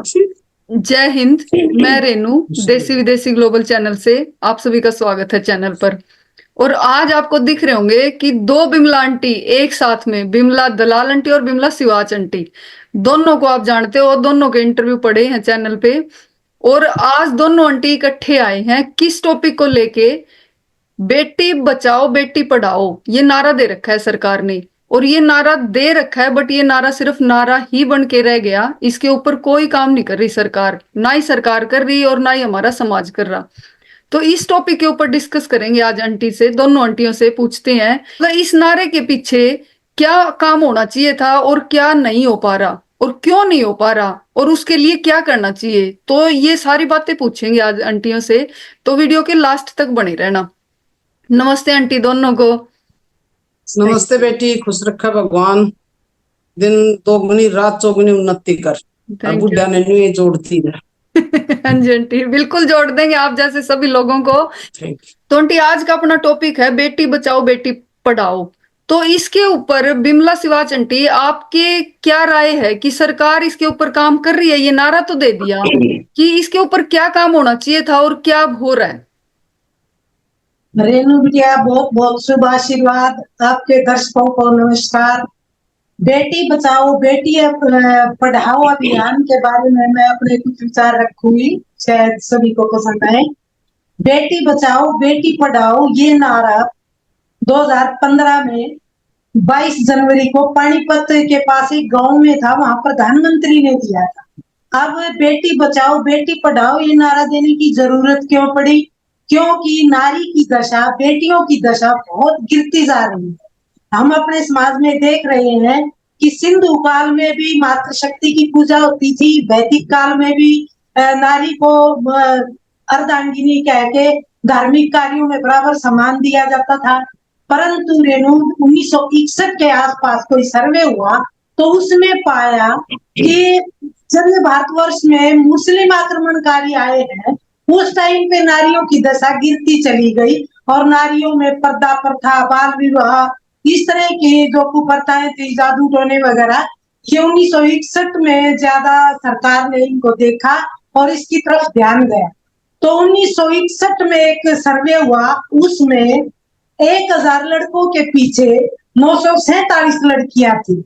जय हिंद। मैं रेनू देसी विदेशी ग्लोबल चैनल से आप सभी का स्वागत है चैनल पर। और आज आपको दिख रहे होंगे कि दो बिमला आंटी एक साथ में, बिमला दलाल आंटी और बिमला सिवाच आंटी, दोनों को आप जानते हो, दोनों के इंटरव्यू पड़े हैं चैनल पे। और आज दोनों आंटी इकट्ठे आए हैं किस टॉपिक को लेके? बेटी बचाओ बेटी पढ़ाओ, ये नारा दे रखा है सरकार ने। और ये नारा दे रखा है, बट ये नारा सिर्फ नारा ही बन के रह गया। इसके ऊपर कोई काम नहीं कर रही सरकार, ना ही सरकार कर रही और ना ही हमारा समाज कर रहा। तो इस टॉपिक के ऊपर डिस्कस करेंगे आज आंटी से, दोनों आंटियों से पूछते हैं मतलब इस नारे के पीछे क्या काम होना चाहिए था और क्या नहीं हो पा रहा, और क्यों नहीं हो पा रहा, और उसके लिए क्या करना चाहिए। तो ये सारी बातें पूछेंगे आज आंटियों से, तो वीडियो के लास्ट तक बने रहना। नमस्ते आंटी दोनों को। नमस्ते बेटी, खुश रखा भगवान। दिन दोगुनी रात चौगुनी उन्नति कर। और बुढ़ा ने ये जोड़ती है। हाँ जी आंटी, बिल्कुल जोड़ देंगे आप जैसे सभी लोगों को। तो आंटी आज का अपना टॉपिक है बेटी बचाओ बेटी पढ़ाओ। तो इसके ऊपर बिमला सिवाच आंटी, आपके क्या राय है कि सरकार इसके ऊपर काम कर रही है? ये नारा तो दे दिया कि इसके ऊपर क्या काम होना चाहिए था और क्या हो रहा है? रेणु बिटिया, बहुत बहुत शुभ आशीर्वाद। आपके दर्शकों को नमस्कार। बेटी बचाओ बेटी पढ़ाओ अभियान के बारे में मैं अपने कुछ विचार रखूंगी, शायद सभी को पसंद आए। बेटी बचाओ बेटी पढ़ाओ ये नारा 2015 में 22 जनवरी को पानीपत के पास एक गांव में था, वहां प्रधानमंत्री ने दिया था। अब बेटी बचाओ बेटी पढ़ाओ ये नारा देने की जरूरत क्यों पड़ी? क्योंकि नारी की दशा, बेटियों की दशा बहुत गिरती जा रही है। हम अपने समाज में देख रहे हैं कि सिंधु काल में भी मातृशक्ति की पूजा होती थी, वैदिक काल में भी नारी को अर्धांगिनी कह के धार्मिक कार्यों में बराबर सम्मान दिया जाता था। परंतु रेणु 1961 के आसपास कोई सर्वे हुआ तो उसमें पाया कि जब भारतवर्ष में मुस्लिम आक्रमणकारी आए हैं, उस टाइम पे नारियों की दशा गिरती चली गई और नारियों में पर्दा प्रथा, बाल विवाह, इस तरह की जो कुप्रथाएं थी, जादू टोने वगैरह, ये 1961 में ज्यादा सरकार ने इनको देखा और इसकी तरफ ध्यान गया। तो 1961 में एक सर्वे हुआ, उसमें 1000 लड़कों के पीछे 947 लड़कियां थी।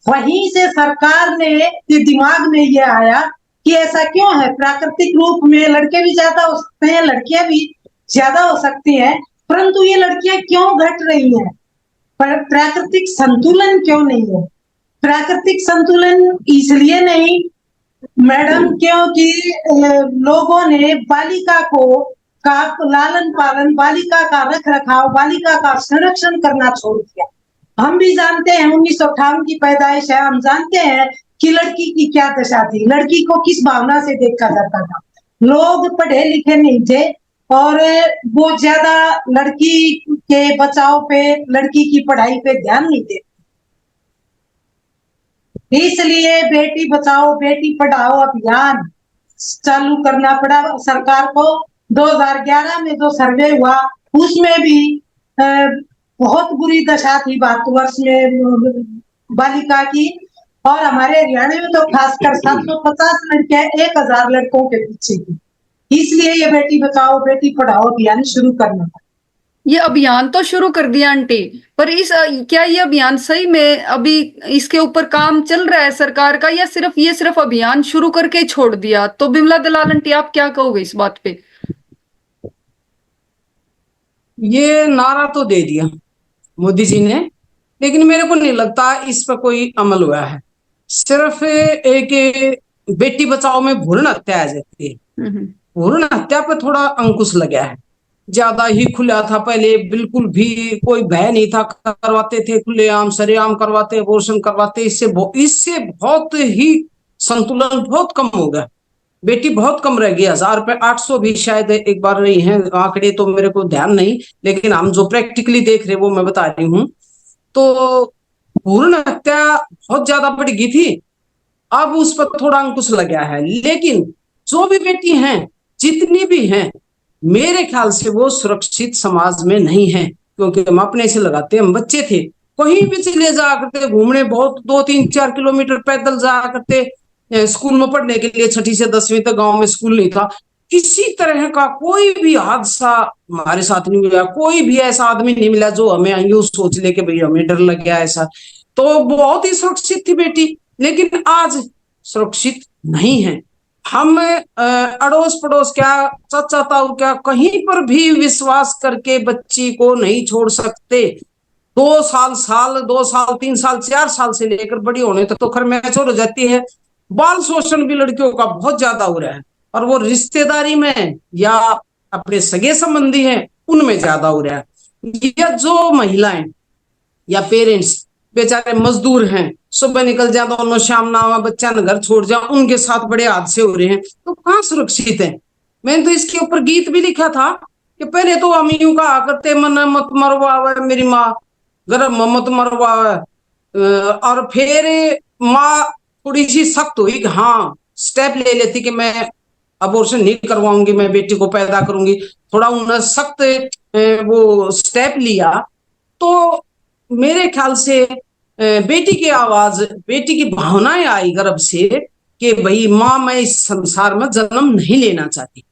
वहीं से सरकार ने दिमाग में ये आया कि ऐसा क्यों है, प्राकृतिक रूप में लड़के भी ज्यादा हो सकते हैं, लड़कियां भी ज्यादा हो सकती हैं, परंतु ये लड़कियां क्यों घट रही हैं? प्राकृतिक संतुलन क्यों नहीं है? प्राकृतिक संतुलन इसलिए नहीं मैडम, क्योंकि लोगों ने बालिका का लालन पालन, बालिका का रख रखाव, बालिका का संरक्षण करना छोड़ दिया। हम भी जानते हैं 1958 की पैदाइश है, हम जानते हैं कि लड़की की क्या दशा थी, लड़की को किस भावना से देखा जाता था। लोग पढ़े लिखे नहीं थे और वो ज्यादा लड़की के बचाव पे, लड़की की पढ़ाई पे ध्यान नहीं देते। इसलिए बेटी बचाओ बेटी पढ़ाओ अभियान चालू करना पड़ा सरकार को। 2011 में जो सर्वे हुआ उसमें भी बहुत बुरी दशा थी भारतवर्ष में बालिका की, और हमारे हरियाणा में तो खासकर 750 लड़कियां 1000 लड़कों के पीछे थी। इसलिए ये बेटी बचाओ बेटी पढ़ाओ अभियान शुरू करना पड़ा। ये अभियान तो शुरू कर दिया आंटी, पर क्या ये अभियान सही में अभी इसके ऊपर काम चल रहा है सरकार का, या सिर्फ अभियान शुरू करके छोड़ दिया? तो बिमला दलाल आंटी, आप क्या कहोगे इस बात पे? ये नारा तो दे दिया मोदी जी ने, लेकिन मेरे को नहीं लगता इस पर कोई अमल हुआ है। सिर्फ एक बेटी बचाओ में भ्रूण हत्या आ जाती है, भ्रूण हत्या पर थोड़ा अंकुश लगा है। ज्यादा ही खुला था पहले, बिल्कुल भी कोई भय नहीं था, करवाते थे खुलेआम सरेआम करवाते, अबॉर्शन करवाते। इससे बहुत ही संतुलन बहुत कम हो गया, बेटी बहुत कम रह गई। 1000 पे 800 भी शायद एक बार रही हैं आंकड़े, तो मेरे को ध्यान नहीं, लेकिन हम जो प्रैक्टिकली देख रहे वो मैं बता रही हूँ। तो भ्रूण हत्या बहुत ज्यादा बढ़ गई थी, अब उस पर थोड़ा अंकुश लगा है। लेकिन जो भी बेटी हैं, जितनी भी हैं, मेरे ख्याल से वो सुरक्षित समाज में नहीं है, क्योंकि हम अपने से लगाते, हम बच्चे थे, कहीं भी चले जा करते घूमने, बहुत 2-3-4 किलोमीटर पैदल जा करते, स्कूल में पढ़ने के लिए 6ठी से 10वीं तक गांव में स्कूल नहीं था। किसी तरह का कोई भी हादसा हमारे साथ नहीं हुआ, कोई भी ऐसा आदमी नहीं मिला जो हमें यूं सोच ले कि भाई हमें डर लग गया ऐसा। तो बहुत ही सुरक्षित थी बेटी, लेकिन आज सुरक्षित नहीं है। हम अड़ोस पड़ोस क्या, चाचा ताऊ क्या, कहीं पर भी विश्वास करके बच्ची को नहीं छोड़ सकते। 2 साल 3 साल 4 साल से लेकर बड़ी होने तक तो खैर मैच्योर हो जाती है। बाल शोषण भी लड़कियों का बहुत ज्यादा हो रहा है, और वो रिश्तेदारी में या अपने सगे संबंधी हैं उनमें ज्यादा हो रहा है। या जो महिलाएं या पेरेंट्स बेचारे मजदूर हैं, सुबह निकल जाए दोनों शाम ना आवा, बच्चा न घर छोड़ जाए, उनके साथ बड़े हादसे हो रहे हैं, तो कहाँ सुरक्षित है। मैंने तो इसके ऊपर गीत भी लिखा था कि पहले तो हम यूं कहा करते, मन मत मरवा मेरी माँ, गर्भ मत मरवा, और फिर माँ थोड़ी सी सख्त हुई कि हाँ स्टेप ले लेती कि मैं अबॉर्शन नहीं करवाऊंगी, मैं बेटी को पैदा करूंगी। थोड़ा उन्होंने सख्त वो स्टेप लिया, तो मेरे ख्याल से बेटी की आवाज, बेटी की भावनाएं आई गर्भ से कि भाई माँ मैं इस संसार में जन्म नहीं लेना चाहती।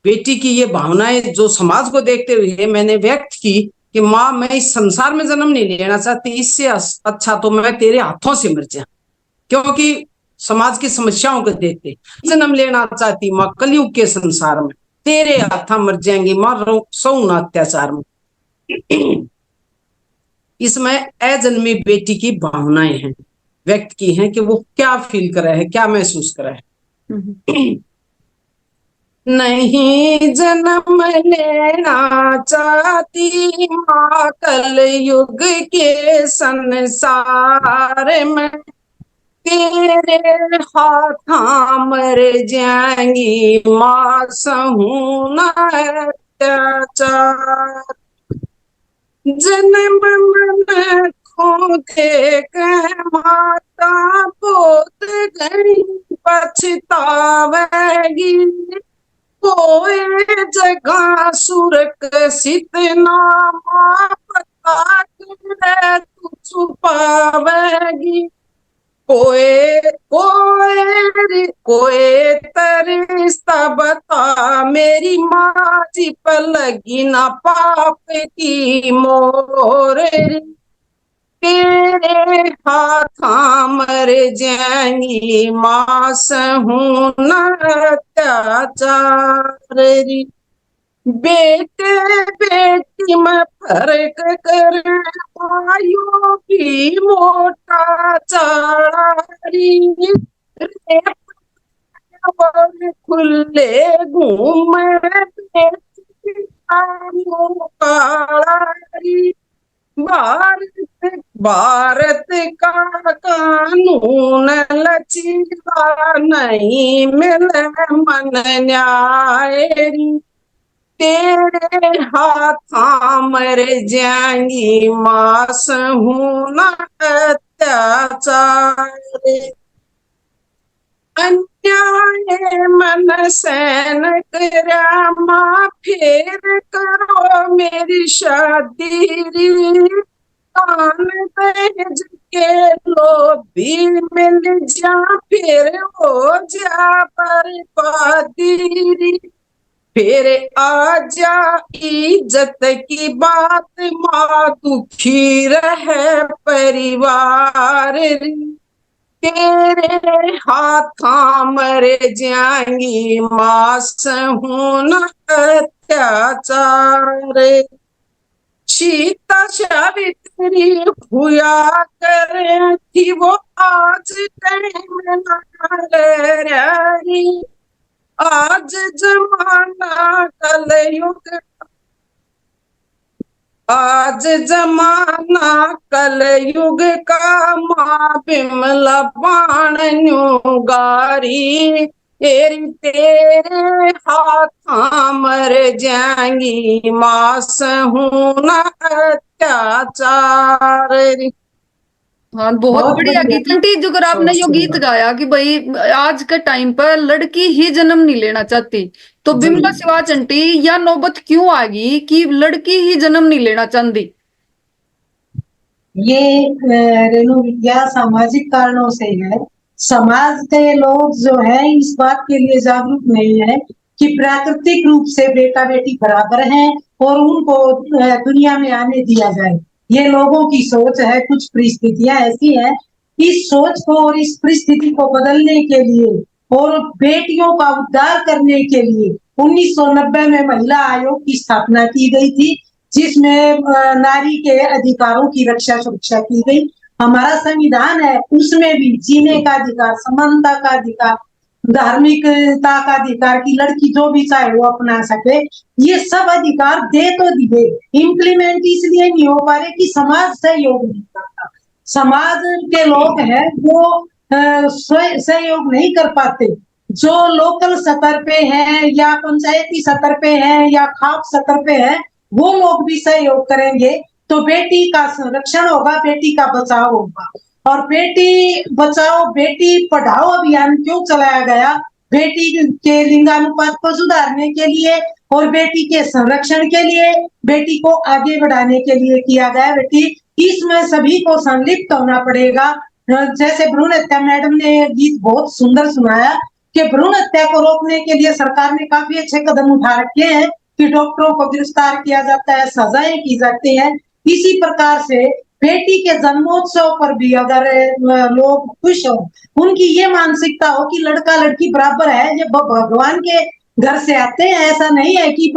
बेटी की ये भावनाएं जो समाज को देखते हुए मैंने व्यक्त की कि माँ मैं इस संसार में जन्म नहीं लेना चाहती, इससे अच्छा तो मैं तेरे हाथों से मर जाऊं, क्योंकि समाज की समस्याओं को देखते जन्म लेना चाहती माँ कलयुग के संसार में, तेरे हाथा मर जाएंगी माँ सौन अत्याचार में। इसमें अजन्मी बेटी की भावनाएं हैं, व्यक्त की हैं कि वो क्या फील कर रहा है, क्या महसूस कर रहा है। नहीं जन्म लेना चाहती माँ कलयुग के संसार में, तेरे हाथा मर जाएंगी माँ सहून अत्याचार। जन्म मन खोते माता पोत गई पछतावेगी, कोई जगह सुरक्षित नामा पता करे तू छुपावेगी, कोई रिश्ता बता मेरी माँ जी पर लगी ना पाप की मोर, तेरे हाथा मर जाएंगी माँ सहून अत्याचार। बेटे बेटी में फर्क कर आयु की मोटा चारी, खुले घूम भारत भारत का कानून लचीला नहीं मिले मन न्याय, तेरे हाथा मर जाएंगी माँ सहून अत्याचार। अन्याय मन सैन करा माँ फिर करो मेरी शादी, कान दहेज के लोभी मिल जा फिर हो जा बर्बादी, फिर आजा इज्जत की बात माँ दुखी रहे परिवार, तेरे हाथा मर जाएंगी माँ सहून अत्याचार। सीता सावित्री हुआ करे थी वो आज टाइम ना रही, आज जमाना कलयुग, आज जमाना कलयुग का माँ बिमला बाण गारी, तेरे हाथा मर जाएंगी माँ सहून अत्याचार। हाँ बहुत बढ़िया गीत आंटी, जो अगर आपने यो गीत गाया कि भाई आज के टाइम पर लड़की ही जन्म नहीं लेना चाहती, तो बिमला सिवाच आंटी या नौबत क्यों आ गई कि लड़की ही जन्म नहीं लेना चाहती? ये रेणु विद्या सामाजिक कारणों से है समाज के लोग जो है इस बात के लिए जागरूक नहीं है कि प्राकृतिक रूप से बेटा बेटी बराबर हैं और उनको दुनिया में आने दिया जाए। ये लोगों की सोच है, कुछ परिस्थितियां ऐसी हैं, इस सोच को और इस परिस्थिति को बदलने के लिए और बेटियों का उद्धार करने के लिए 1990 में महिला आयोग की स्थापना की गई थी, जिसमें नारी के अधिकारों की रक्षा सुरक्षा की गई। हमारा संविधान है, उसमें भी जीने का अधिकार, समानता का अधिकार, धार्मिकता का अधिकार की लड़की जो भी चाहे वो अपना सके, ये सब अधिकार दे तो दिए, इम्प्लीमेंट इसलिए नहीं हो पा रहे कि समाज सहयोग नहीं करता। समाज के लोग हैं वो सहयोग नहीं कर पाते। जो लोकल स्तर पे हैं या पंचायती स्तर पे हैं या खाप स्तर पे हैं, वो लोग भी सहयोग करेंगे तो बेटी का संरक्षण होगा, बेटी का बचाव होगा। और बेटी बचाओ बेटी पढ़ाओ अभियान क्यों चलाया गया? बेटी के लिंगानुपात को सुधारने के लिए और बेटी के संरक्षण के लिए, बेटी को आगे बढ़ाने के लिए किया गया। बेटी इसमें सभी को सम्मिलित होना पड़ेगा। जैसे भ्रूण हत्या, मैडम ने गीत बहुत सुंदर सुनाया कि भ्रूण हत्या को रोकने के लिए सरकार ने काफी अच्छे कदम उठा रखे हैं कि डॉक्टरों को गिरफ्तार किया जाता है, सजाएं की जाती हैं। इसी प्रकार से बेटी के जन्मोत्सव पर भी अगर लोग खुश हो, उनकी ये मानसिकता हो कि लड़का लड़की बराबर है, ये भगवान के घर से आते हैं, ऐसा नहीं है कि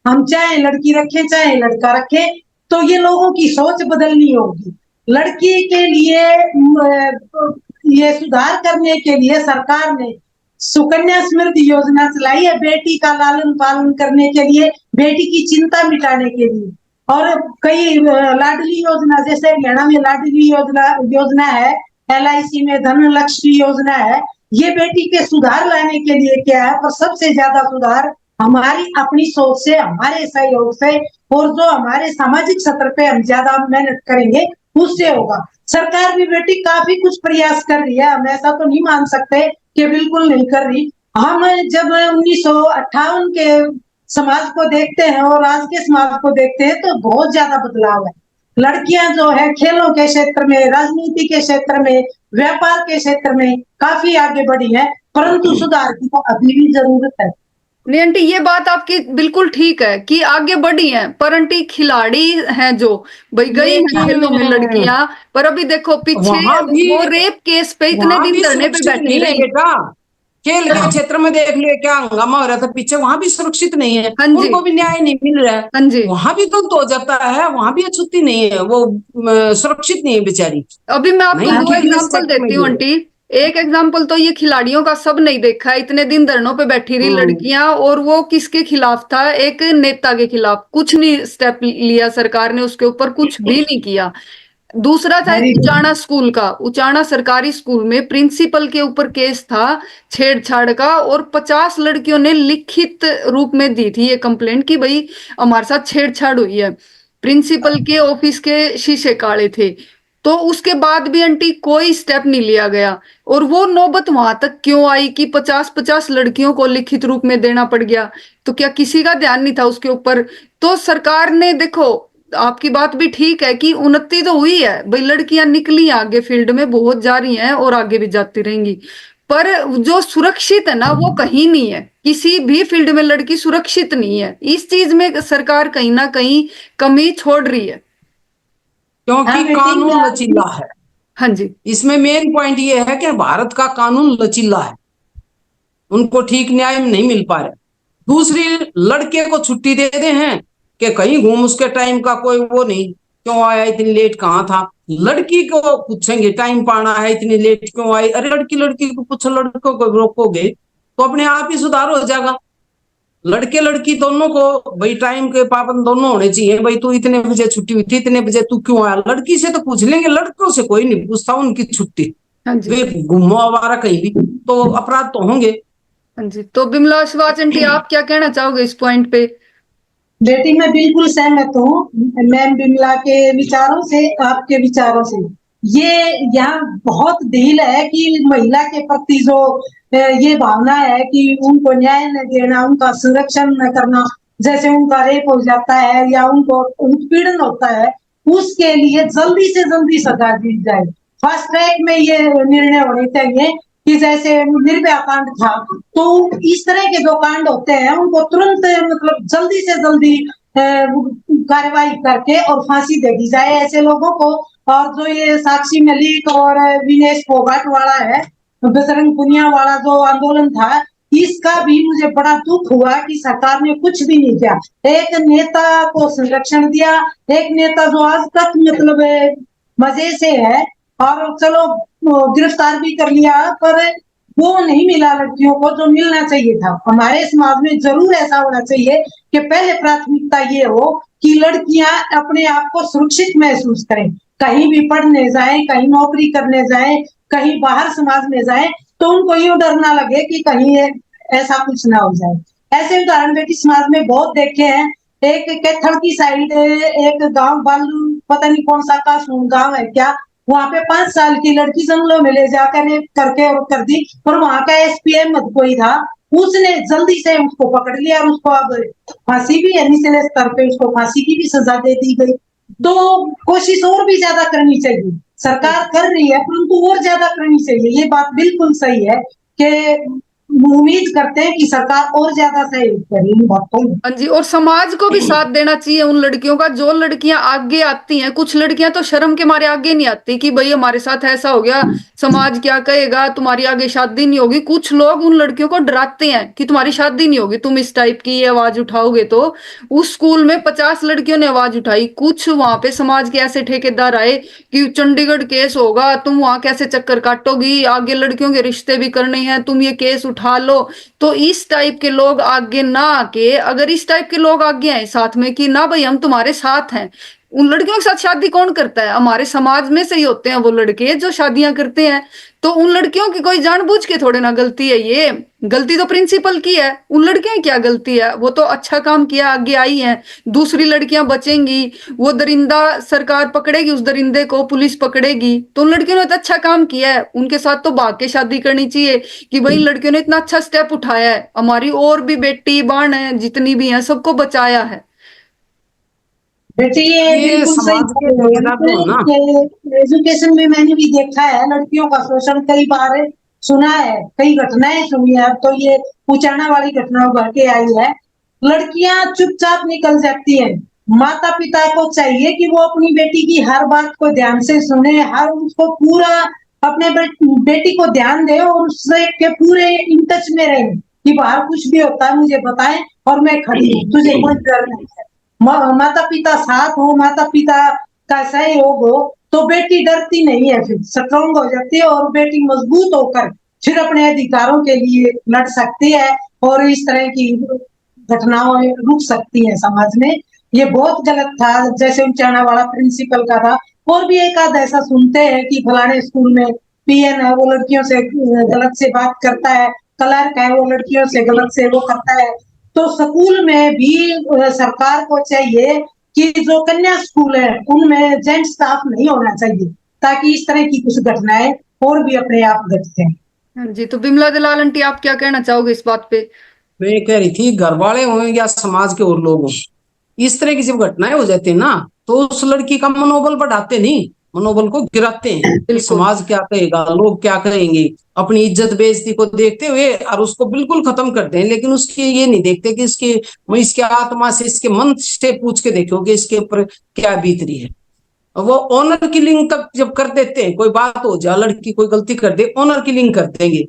हम चाहे लड़की रखें चाहे लड़का रखें, तो ये लोगों की सोच बदलनी होगी। लड़की के लिए ये सुधार करने के लिए सरकार ने सुकन्या समृद्धि योजना चलाई है, बेटी का लालन पालन करने के लिए, बेटी की चिंता मिटाने के लिए। और कई लाडली योजना, जैसे हरियाणा में लाडली योजना है, LIC में धनलक्ष्मी योजना है, ये बेटी के सुधार लाने के लिए क्या है, पर सबसे ज्यादा सुधार हमारी अपनी सोच से, हमारे सहयोग से और जो हमारे सामाजिक स्तर पे हम ज्यादा मेहनत करेंगे उससे होगा। सरकार भी बेटी काफी कुछ प्रयास कर रही है, हम ऐसा तो नहीं मान सकते कि बिल्कुल नहीं कर रही। हम जब 1958 के समाज को देखते हैं और आज के समाज को देखते हैं तो बहुत ज्यादा बदलाव है। लड़कियां जो है खेलों के क्षेत्र में, राजनीति के क्षेत्र में, व्यापार के क्षेत्र में काफी आगे बढ़ी है, परंतु सुधार की तो अभी भी जरूरत है। नहीं आंटी, ये बात आपकी बिल्कुल ठीक है कि आगे बढ़ी हैं, पर आंटी खिलाड़ी हैं जो भाई गई हैं खेलों में लड़कियां, पर अभी देखो पीछे वो रेप केस पे इतने दिन धरने पे बैठी रही। बेटा खेल के क्षेत्र में देख लिया क्या हंगामा हो रहा था पीछे, वहां भी सुरक्षित नहीं है, उनको भी न्याय नहीं मिल रहा है। हाँ जी, वहां भी तो हो जाता है, वहां भी छुट्टी नहीं है, वो सुरक्षित नहीं है बेचारी। अभी मैं आपको दो एग्जाम्पल देती हूँ आंटी। एक एग्जाम्पल तो ये खिलाड़ियों का सब नहीं देखा, इतने दिन धरनों पे बैठी रही लड़कियां, और वो किसके खिलाफ था? एक नेता के खिलाफ। कुछ नहीं स्टेप लिया सरकार ने, उसके ऊपर कुछ भी नहीं किया। दूसरा था उचाना स्कूल का, उचाना सरकारी स्कूल में प्रिंसिपल के ऊपर केस था छेड़छाड़ का, और 50 लड़कियों ने लिखित रूप में दी थी ये कंप्लेंट कि भाई हमारे साथ छेड़छाड़ हुई है। प्रिंसिपल के ऑफिस के शीशे काले थे, तो उसके बाद भी आंटी कोई स्टेप नहीं लिया गया। और वो नौबत वहां तक क्यों आई कि 50-50 लड़कियों को लिखित रूप में देना पड़ गया? तो क्या किसी का ध्यान नहीं था उसके ऊपर? तो सरकार ने, देखो आपकी बात भी ठीक है कि उन्नति तो हुई है भाई, लड़कियां निकली आगे फील्ड में, बहुत जा रही हैं और आगे भी जाती रहेंगी, पर जो सुरक्षित है ना वो कहीं नहीं है। किसी भी फील्ड में लड़की सुरक्षित नहीं है। इस चीज में सरकार कहीं ना कहीं कमी छोड़ रही है, क्योंकि कानून लचीला है। हाँ जी, इसमें मेन पॉइंट ये है कि भारत का कानून लचीला है, उनको ठीक न्याय नहीं मिल पा रहा। दूसरी, लड़के को छुट्टी दे दे हैं कि कहीं घूम, उसके टाइम का कोई वो नहीं, क्यों आया इतनी लेट, कहाँ था। लड़की को पूछेंगे टाइम पाना है, इतनी लेट क्यों आई? अरे लड़की को पूछो, लड़कों को रोकोगे तो अपने आप ही सुधार हो जाएगा। लड़के लड़की दोनों को भाई टाइम के पाबंद दोनों होने चाहिए। भाई तू इतने बजे छुट्टी हुई थी, इतने बजे तू क्यों आया? लड़की से तो पूछ लेंगे, लड़कों से कोई नहीं पूछता उनकी छुट्टी। हाँ जी, वे घूमो आवारा कहीं भी, तो अपराध तो होंगे। हाँ जी। तो बिमला शिवाच आंटी, आप क्या कहना चाहोगे इस पॉइंट पे? बेटी मैं बिल्कुल सहमत हूँ मैम बिमला के विचारों से, आपके विचारों से। ये यहाँ बहुत ढील है कि महिला के प्रति जो ये भावना है कि उनको न्याय न देना, उनका संरक्षण न करना, जैसे उनका रेप हो जाता है या उनको उत्पीड़न होता है, उसके लिए जल्दी से जल्दी सजा दी जाए। फास्ट ट्रैक में ये निर्णय होने चाहिए कि जैसे निर्भया कांड था, तो इस तरह के जो कांड होते हैं उनको तुरंत मतलब जल्दी से जल्दी कार्रवाई करके और फांसी दे दी जाए ऐसे लोगों को। और जो ये साक्षी मलिक और विनेश फोगाट वाला है, बजरंग पुनिया वाला जो आंदोलन था, इसका भी मुझे बड़ा दुख हुआ कि सरकार ने कुछ भी नहीं किया। एक नेता को संरक्षण दिया, एक नेता जो आज तक मतलब मजे से है, और चलो गिरफ्तार भी कर लिया, पर वो नहीं मिला लड़कियों को जो मिलना चाहिए था। हमारे समाज में जरूर ऐसा होना चाहिए कि पहले प्राथमिकता ये हो कि लड़कियां अपने आप को सुरक्षित महसूस करें, कहीं भी पढ़ने जाएं, कहीं नौकरी करने जाएं, कहीं बाहर समाज में जाएं, तो उनको यूं डर ना लगे कि कहीं ऐसा कुछ ना हो जाए। ऐसे उदाहरण बेटी समाज में बहुत देखे हैं। एक कैथल की साइड एक गांव बालू, पता नहीं कौन सा कासून गांव है क्या, वहां पे 5 साल की लड़की जंगलों में ले जाकर करके और कर दी, और वहां का एसपीएम कोई था, उसने जल्दी से उसको पकड़ लिया और उसको अब फांसी भी निचले स्तर पे उसको फांसी की भी सजा दे दी गई। तो कोशिश और भी ज्यादा करनी चाहिए, सरकार कर रही है परंतु और ज्यादा करनी चाहिए। ये बात बिल्कुल सही है कि उम्मीद करते हैं कि सरकार और ज्यादा सहयोग करे इन बातों में। हाँ जी, और समाज को भी साथ देना चाहिए उन लड़कियों का जो लड़कियां आगे आती हैं। कुछ लड़कियां तो शर्म के मारे आगे नहीं आती कि भाई हमारे साथ ऐसा हो गया, समाज क्या कहेगा, तुम्हारी आगे शादी नहीं होगी। कुछ लोग उन लड़कियों को डराते हैं कि तुम्हारी शादी नहीं होगी, तुम इस टाइप की आवाज उठाओगे। तो उस स्कूल में 50 लड़कियों ने आवाज उठाई। कुछ वहां पे समाज के ऐसे ठेकेदार आए कि चंडीगढ़ केस होगा, तुम वहां कैसे चक्कर काटोगी, आगे लड़कियों के रिश्ते भी करने हैं, तुम ये केस उठा लो। तो इस टाइप के लोग आगे ना आके, अगर इस टाइप के लोग आगे आए साथ में कि ना भाई हम तुम्हारे साथ हैं, उन लड़कियों के साथ शादी कौन करता है? हमारे समाज में से ही होते हैं वो लड़के जो शादियां करते हैं। तो उन लड़कियों की कोई जानबूझ के थोड़े ना गलती है, ये गलती तो प्रिंसिपल की है। उन लड़कियों की क्या गलती है? वो तो अच्छा काम किया, आगे आई हैं। दूसरी लड़कियां बचेंगी, वो दरिंदा सरकार पकड़ेगी, उस दरिंदे को पुलिस पकड़ेगी। तो उन लड़कियों ने तो अच्छा काम किया है, उनके साथ तो भाग के शादी करनी चाहिए कि भाई लड़कियों ने इतना अच्छा स्टेप उठाया है, हमारी और भी बेटी बहन है जितनी भी हैं सबको बचाया है। बेटे ये ये बिल्कुल सही समाज के बोल ठेकेदार जो है ना, रहे हो। एजुकेशन में मैंने भी देखा है लड़कियों का शोषण कई बार सुना है, कई घटनाएं सुनी है। अब तो ये उचाना वाली घटना उभर के आई है, लड़कियां चुपचाप निकल जाती हैं। माता पिता को चाहिए कि वो अपनी बेटी की हर बात को ध्यान से सुने, हर उसको पूरा अपने बेटी को ध्यान दे और उससे के पूरे इन टच में रहे कि बाहर कुछ भी होता है मुझे बताएं और मैं खड़ी हूँ, तुझे कोई डर नहीं है। माता पिता साथ हो, माता पिता का सहयोग हो, तो बेटी डरती नहीं है, फिर स्ट्रॉन्ग हो जाती है और बेटी मजबूत होकर फिर अपने अधिकारों के लिए लड़ सकती है और इस तरह की घटनाओं रुक सकती है समाज में। ये बहुत गलत था जैसे उचाना वाला प्रिंसिपल का था। और भी एक आध ऐसा सुनते हैं कि फलाने स्कूल में पीएन है वो लड़कियों से गलत से बात करता है, क्लर्क है वो लड़कियों से गलत से वो करता है। तो स्कूल में भी सरकार को चाहिए कि जो कन्या स्कूल है उनमें जेंट्स स्टाफ नहीं होना चाहिए, ताकि इस तरह की कुछ घटनाएं और भी अपने आप घटते हैं। हाँ जी, तो बिमला दलाल आंटी आप क्या कहना चाहोगे इस बात पे? मैं ये कह रही थी, घर वाले हों या समाज के और लोग हों, इस तरह की जब घटनाएं हो जाती है ना, तो उस लड़की का मनोबल बढ़ाते नहीं, मनोबल को गिराते हैं कि बिल्कुल समाज क्या कहेगा, लोग क्या कहेंगे, अपनी इज्जत बेइज्जती को देखते हुए और उसको बिल्कुल खत्म करते हैं। लेकिन उसके ये नहीं देखते कि इसके आत्मा से, इसके मन से पूछ के देखो कि इसके ऊपर क्या बीत रही है। वो ऑनर किलिंग तक जब कर देते हैं, कोई बात हो जाए, लड़की कोई गलती कर दे, ऑनर किलिंग कर देंगे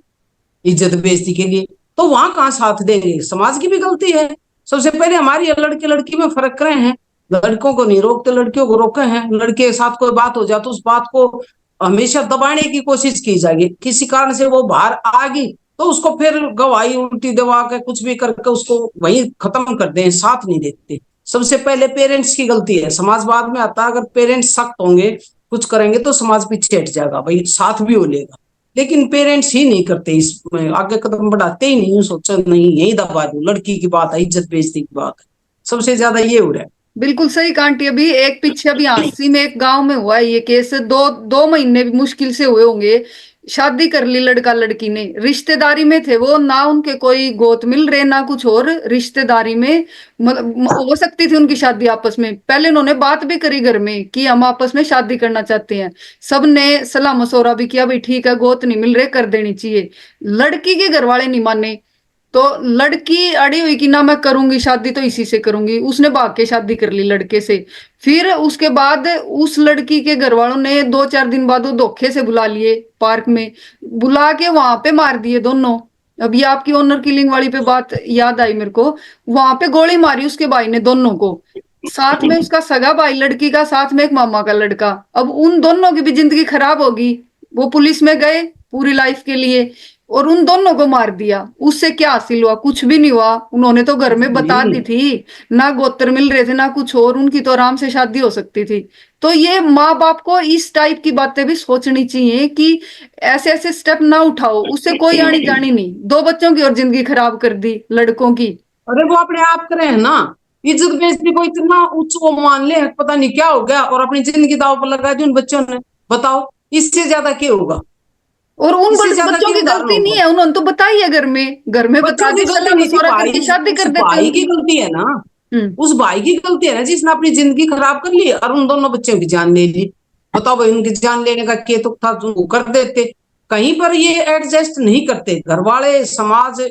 इज्जत बेइज्जती के लिए, तो वहां कहाँ साथ देंगे? समाज की भी गलती है। सबसे पहले हमारी लड़के लड़की में फर्क रहे हैं, लड़कों को नहीं रोकते, लड़कियों को रोके हैं। लड़के के साथ कोई बात हो जाए तो उस बात को हमेशा दबाने की कोशिश की जाएगी, किसी कारण से वो बाहर आ गई तो उसको फिर गवाही उल्टी दबा के कुछ भी करके उसको वहीं खत्म कर दें, साथ नहीं देते। सबसे पहले पेरेंट्स की गलती है, समाज बाद में आता है। अगर पेरेंट्स सख्त होंगे, कुछ करेंगे तो समाज पीछे हट जाएगा, भाई साथ भी हो लेगा। लेकिन पेरेंट्स ही नहीं करते, इसमें आगे कदम बढ़ाते ही नहीं, सोचा नहीं यही दबा दू, लड़की की बात है, इज्जत बेइज्जती की बात है, सबसे ज्यादा ये हो रहा है। बिल्कुल सही कहा आंटी। अभी एक पीछे अभी हांसी में एक गांव में हुआ है ये केस, दो दो महीने भी मुश्किल से हुए होंगे। शादी कर ली लड़का लड़की ने, रिश्तेदारी में थे वो, ना उनके कोई गोत मिल रहे ना कुछ और, रिश्तेदारी में हो सकती थी उनकी शादी आपस में। पहले उन्होंने बात भी करी घर में कि हम आपस में शादी करना चाहते हैं, सबने सलाह मशवरा भी किया, भाई ठीक है गोत नहीं मिल रहे कर देनी चाहिए। लड़की के घर वाले नहीं माने, तो लड़की अड़ी हुई कि ना मैं करूंगी शादी तो इसी से करूंगी, उसने भाग के शादी कर ली लड़के से। फिर उसके बाद उस लड़की के घर वालों ने 2-4 दिन बाद वो धोखे से बुला लिए पार्क में, बुला के वहां पे मार दिए दोनों। अब ये आपकी ऑनर किलिंग वाली पे बात याद आई मेरे को, वहां पे गोली मारी उसके भाई ने दोनों को, साथ में उसका सगा भाई लड़की का, साथ में एक मामा का लड़का। अब उन दोनों की भी जिंदगी खराब होगी, वो पुलिस में गए पूरी लाइफ के लिए और उन दोनों को मार दिया। उससे क्या हासिल हुआ? कुछ भी नहीं हुआ। उन्होंने तो घर में बता दी थी, ना गोत्र मिल रहे थे ना कुछ और, उनकी तो आराम से शादी हो सकती थी। तो ये माँ बाप को इस टाइप की बातें भी सोचनी चाहिए कि ऐसे ऐसे स्टेप ना उठाओ, उससे कोई आनी जानी नहीं। 2 बच्चों की और जिंदगी खराब कर दी लड़कों की। अरे वो अपने आप करे है ना, इज्जत बेइज्जती को इतना उच्च वो मान ले पता नहीं क्या हो गया, और अपनी जिंदगी दाव पर लगा दी उन बच्चों ने। बताओ इससे ज्यादा क्या होगा? और उन इससे ज्यादा बच्चों क्या की उदाहरण गलती नहीं होगा? है, उन्होंने तो बताई है घर में बच्चों बता की दी, गलती सलाह नहीं थी मशवरा भाई, करके शादी कर उस देते भाई की उनकी। गलती है ना। हम्म। उस भाई की गलती है ना जिसने अपनी जिंदगी खराब कर ली और उन दोनों बच्चों की जान ले ली। बताओ भाई, उनकी जान लेने का क्या तुक था? तुम वो कर देते। कहीं पर ये एडजस्ट नहीं करते घर वाले, समाज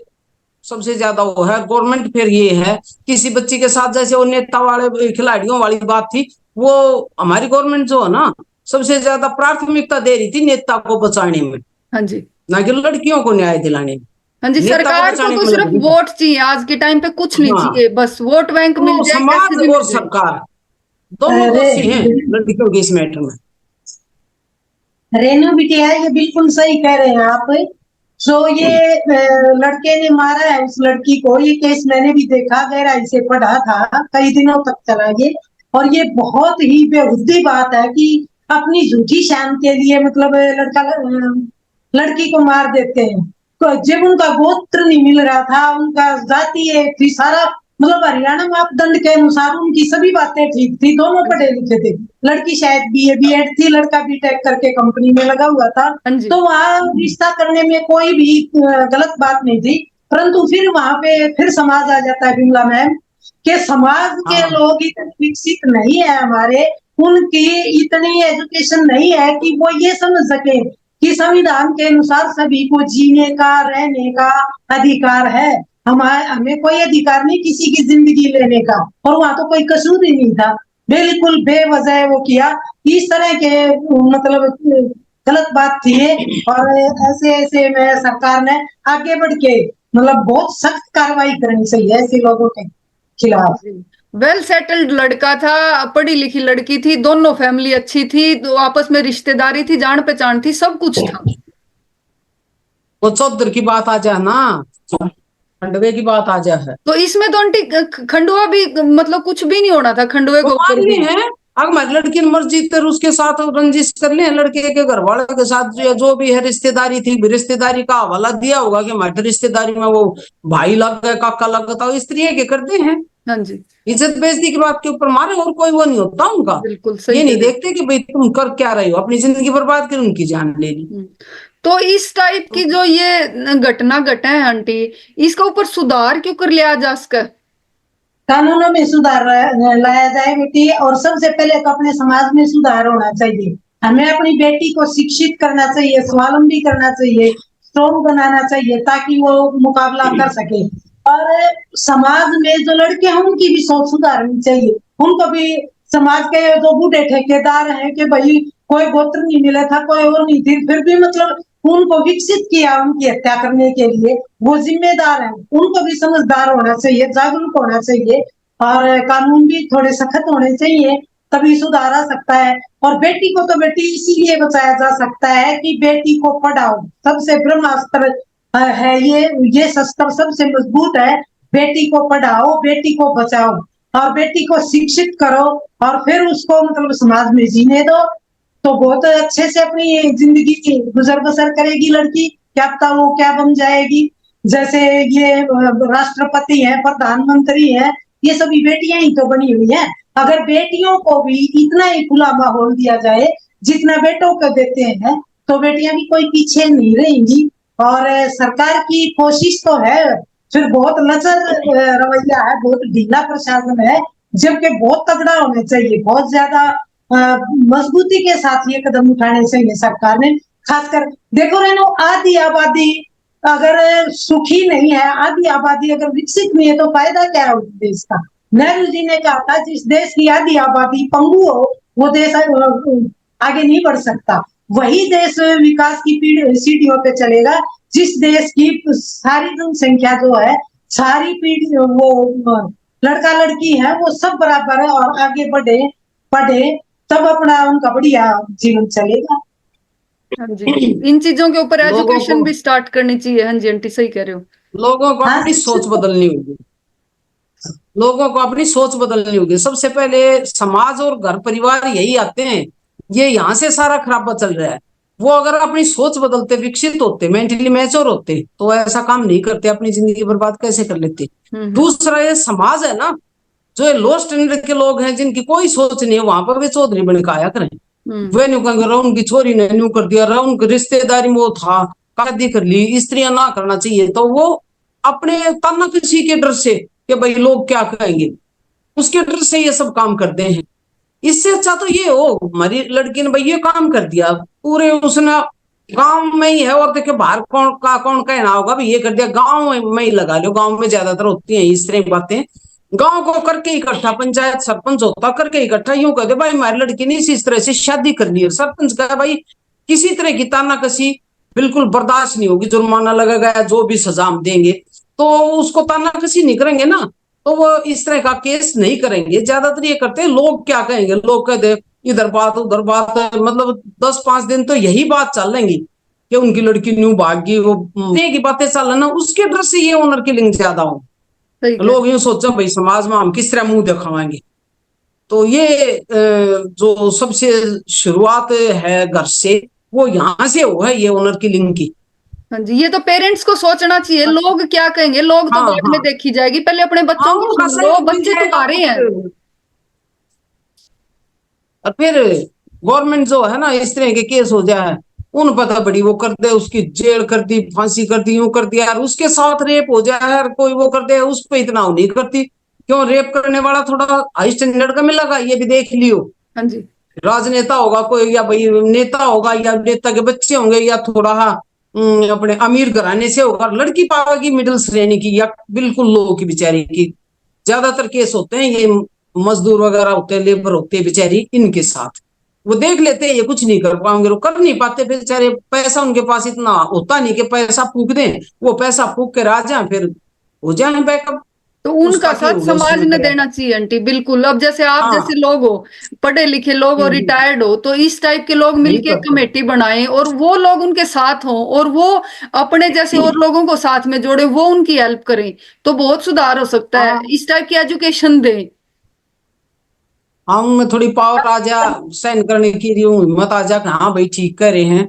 सबसे ज्यादा वो है, गवर्नमेंट फिर ये है। किसी बच्ची के साथ जैसे वो नेता वाले खिलाड़ियों वाली बात थी, वो हमारी गवर्नमेंट जो है ना सबसे ज्यादा प्राथमिकता दे रही थी नेता को बचाने में, हाँ जी, ना कि लड़कियों को न्याय दिलाने में। हाँ जी। नेता को सरकार को बचाने तो में सिर्फ लगी थी। वोट चाहिए, आज के टाइम पे कुछ नहीं हाँ, चाहिए, बस वोट बैंक मिल तो जाए, कैसे समाज भी और मिल जाए। सरकार दोनों अरे दोषी हैं लड़कियों के इस मैटर में। रेनू बिटिया, ये बिल्कुल सही कह रहे हैं आप। जो ये लड़के ने मारा है उस लड़की को, ये केस मैंने भी देखा, गहराई से पढ़ा था, कई दिनों तक चला ये। और ये बहुत ही बेहुदी बात है कि अपनी झूठी शान के लिए मतलब लड़की को मार देते हैं। तो जब उनका गोत्र नहीं मिल रहा था, उनका जाति एक थी, सारा मतलब हरियाणा मापदंड के अनुसार उनकी सभी बातें ठीक थी, दोनों हाँ पढ़े जी, लिखे थे। लड़की शायद बीए बीएड थी, लड़का बीटेक करके कंपनी में लगा हुआ था। हाँ जी, तो वहां रिश्ता करने में कोई भी गलत बात नहीं थी। परंतु फिर वहां पे फिर समाज आ जाता है बिमला मैम, के समाज के हाँ लोग इतने विकसित नहीं है हमारे, उनकी इतनी एजुकेशन नहीं है कि वो ये समझ सके कि संविधान के अनुसार सभी को जीने का रहने का अधिकार है। हमें कोई अधिकार नहीं किसी की जिंदगी लेने का, और वहां तो कोई कसूर ही नहीं था। बिल्कुल बेवजह वो किया, इस तरह के मतलब गलत बात थी ये। और ऐसे ऐसे में सरकार ने आगे बढ़ के मतलब बहुत सख्त कार्रवाई करनी चाहिए ऐसे लोगों के खिलाफ। वेल सेटल्ड लड़का था, पढ़ी लिखी लड़की थी, दोनों फैमिली अच्छी थी, तो आपस में रिश्तेदारी थी, जान पहचान थी, सब कुछ था। वो चौधर की बात आ जाए ना, खंडवे की बात आ जाए, तो इसमें तो आंटी खंडुआ भी मतलब कुछ भी नहीं होना था खंडुए वो के ऊपर मान ली भी। है। अगर हमारी लड़की ने मर्जी तर उसके साथ रंजिश कर ले, लड़के के घर वाले के साथ जो भी है रिश्तेदारी थी, रिश्तेदारी का हवाला दिया होगा कि हमारी रिश्तेदारी में वो भाई लग गए, काका लग गया, इस तरह के करते हैं। हाँ जी, इज्जत बेइज्जती की बात के ऊपर मारे, और कोई वो नहीं होता उनका। बिल्कुल सही ये कह नहीं रहे देखते कि भाई तुम कर क्या रहे हो, अपनी जिंदगी बर्बाद कर उनकी जान ले ली। हैं। तो इस टाइप की जो ये घटना घटे हैं आंटी, इसका ऊपर सुधार क्यों कर लिया जा सके? कानूनों में सुधार लाया जाए बेटी, और सबसे पहले तो अपने समाज में सुधार होना चाहिए। हमें अपनी बेटी को शिक्षित करना चाहिए, स्वावलंबी करना चाहिए, स्ट्रॉन्ग बनाना चाहिए ताकि वो मुकाबला कर सके। और समाज में जो लड़के हैं उनकी भी सोच सुधारनी चाहिए। उनको भी समाज के जो बूढ़े ठेकेदार हैं कि भाई कोई गोत्र नहीं मिला था, कोई और नहीं थी, फिर भी मतलब उनको विकसित किया उनकी हत्या करने के लिए, वो जिम्मेदार हैं। उनको भी समझदार होना चाहिए, जागरूक होना चाहिए, और कानून भी थोड़े सख्त होने चाहिए, तभी सुधार आ सकता है। और बेटी को तो बेटी इसीलिए बचाया जा सकता है कि बेटी को पढ़ाओ, सबसे ब्रह्मास्त्र है ये शस्त्र सबसे मजबूत है। बेटी को पढ़ाओ, बेटी को बचाओ, और बेटी को शिक्षित करो, और फिर उसको मतलब समाज में जीने दो, तो बहुत अच्छे से अपनी जिंदगी की गुजर बसर करेगी लड़की। क्या पता वो क्या बन जाएगी। जैसे ये राष्ट्रपति है, प्रधानमंत्री है, ये सभी बेटियां ही तो बनी हुई हैं। अगर बेटियों को भी इतना ही खुला माहौल दिया जाए जितना बेटों को देते हैं, तो बेटियां भी कोई पीछे नहीं रहेंगी। और सरकार की कोशिश तो है, फिर बहुत लचर रवैया है, बहुत ढीला प्रशासन है, जबकि बहुत तगड़ा होना चाहिए, बहुत ज्यादा मजबूती के साथ ये कदम उठाने चाहिए सरकार ने। खासकर देखो रेनो, आधी आबादी अगर सुखी नहीं है, आधी आबादी अगर विकसित नहीं है, तो फायदा क्या है उस देश का। नेहरू जी ने कहा था, जिस देश की आधी आबादी पंगु हो, वो देश आगे नहीं बढ़ सकता। वही देश विकास की सीढ़ियों पे चलेगा जिस देश की सारी जनसंख्या जो है, सारी पीढ़ी वो लड़का लड़की है, वो सब बराबर है और आगे बढ़े पढ़े, तब अपना उनका बढ़िया जीवन चलेगा। हाँ जी, इन चीजों के ऊपर लोगों एजुकेशन को भी स्टार्ट करनी चाहिए। हाँ जी आंटी, सही कह रहे हो। लोगों को हाँ, अपनी सोच बदलनी होगी। लोगों को अपनी सोच बदलनी होगी। सबसे पहले समाज और घर परिवार यही आते हैं, ये यहाँ से सारा खराबा चल रहा है। वो अगर अपनी सोच बदलते, विकसित होते, मेंटली मैच्योर होते, तो ऐसा काम नहीं करते, अपनी जिंदगी बर्बाद कैसे कर लेते। दूसरा, ये समाज है ना, जो ये लो स्टैंडर्ड के लोग हैं, जिनकी कोई सोच नहीं है, वहां पर वे चौधरी बन के आया करें। वे न्यू कहेंगे उनकी छोरी ने न्यू कर दिया, उनकी रिश्तेदारी में वो था, शादी कर ली, स्त्रियां ना करना चाहिए, तो वो अपने ताना किसी के डर से कि भाई लोग क्या कहेंगे, उसके डर से ये सब काम करते हैं। इससे अच्छा तो ये हो, हमारी लड़की ने भाई ये काम कर दिया, पूरे उसने गांव में ही है, और देखिए बाहर कौन कहना होगा भाई ये कर दिया, गांव में ही लगा लो, गांव में ज्यादातर होती है इस तरह की बातें। गांव को करके इकट्ठा, पंचायत सरपंच होता करके इकट्ठा यूं कहते भाई हमारी लड़की ने इस तरह से शादी करनी है। सरपंच कहे भाई किसी तरह की तानाकसी बिल्कुल बर्दाश्त नहीं होगी, जुर्माना लगेगा या जो भी सजा हम देंगे, तो उसको तानाकसी नहीं करेंगे ना, तो वो इस तरह का केस नहीं करेंगे। ज्यादातर ये करते हैं, लोग क्या कहेंगे, लोग कहते इधर बात उधर बात, मतलब 10-5 दिन तो यही बात चल लेंगी कि उनकी लड़की न्यू भागी, वो की बातें चल रही ना, उसके डर से ये ऑनर किलिंग ज्यादा हो। लोग यूं सोचते भाई समाज में हम किस तरह मुंह दिखावाएंगे। तो ये जो सबसे शुरुआत है घर से, वो यहाँ से हुआ है, ये ऑनर किलिंग की। हाँ जी, ये तो पेरेंट्स को सोचना चाहिए, लोग क्या कहेंगे, लोग तो हाँ बाद में हाँ देखी जाएगी, पहले अपने हाँ, बच्चों की उनका सुन लो, सही मिल बच्चे जाएगा तुम्हारे हैं। और फिर गवर्नमेंट जो है ना, इस तरह के केस हो जाए, उन पता बड़ी वो कर दे, उसकी जेल कर दी, फांसी कर दी, यूं कर दिया, और उसके साथ रेप हो जाए यार, कोई वो कर दे, उस पर इतना नहीं करती। क्यों, रेप करने वाला थोड़ा हाई स्टैंडर्ड का मिलेगा, ये भी देख लियो। हाँ जी, राजनेता होगा कोई, या भाई नेता होगा, या नेता के बच्चे होंगे, या थोड़ा अपने अमीर घराने से होगा, लड़की पावेगी मिडिल श्रेणी की या बिल्कुल लो की बेचारी की। ज्यादातर केस होते हैं ये मजदूर वगैरह होते हैं, लेबर होते हैं बेचारी, इनके साथ वो देख लेते हैं ये कुछ नहीं कर पाएंगे, वो कर नहीं पाते बेचारे, पैसा उनके पास इतना होता नहीं कि पैसा फूक दें, वो पैसा फूक के आ जाए, फिर हो जाए बैकअप। तो उनका उसका क्या साथ होगा समाज उसमें ने करेगा। देना चाहिए आंटी, बिल्कुल। अब जैसे आप हाँ। जैसे लोग हो, पढ़े लिखे लोग हो, हम्म, रिटायर्ड हो, तो इस टाइप के लोग नहीं मिलके करते। कमेटी बनाएं और वो लोग उनके साथ हों, और वो अपने जैसे और लोगों को साथ में जोड़े, वो उनकी हेल्प करें, तो बहुत सुधार हो सकता है। हाँ इस टाइप की एजुकेशन दें। हाँ, उनमें थोड़ी पावर आ जा, सहन करने की हिम्मत आ जा कि हाँ भाई ठीक कर रहे हैं,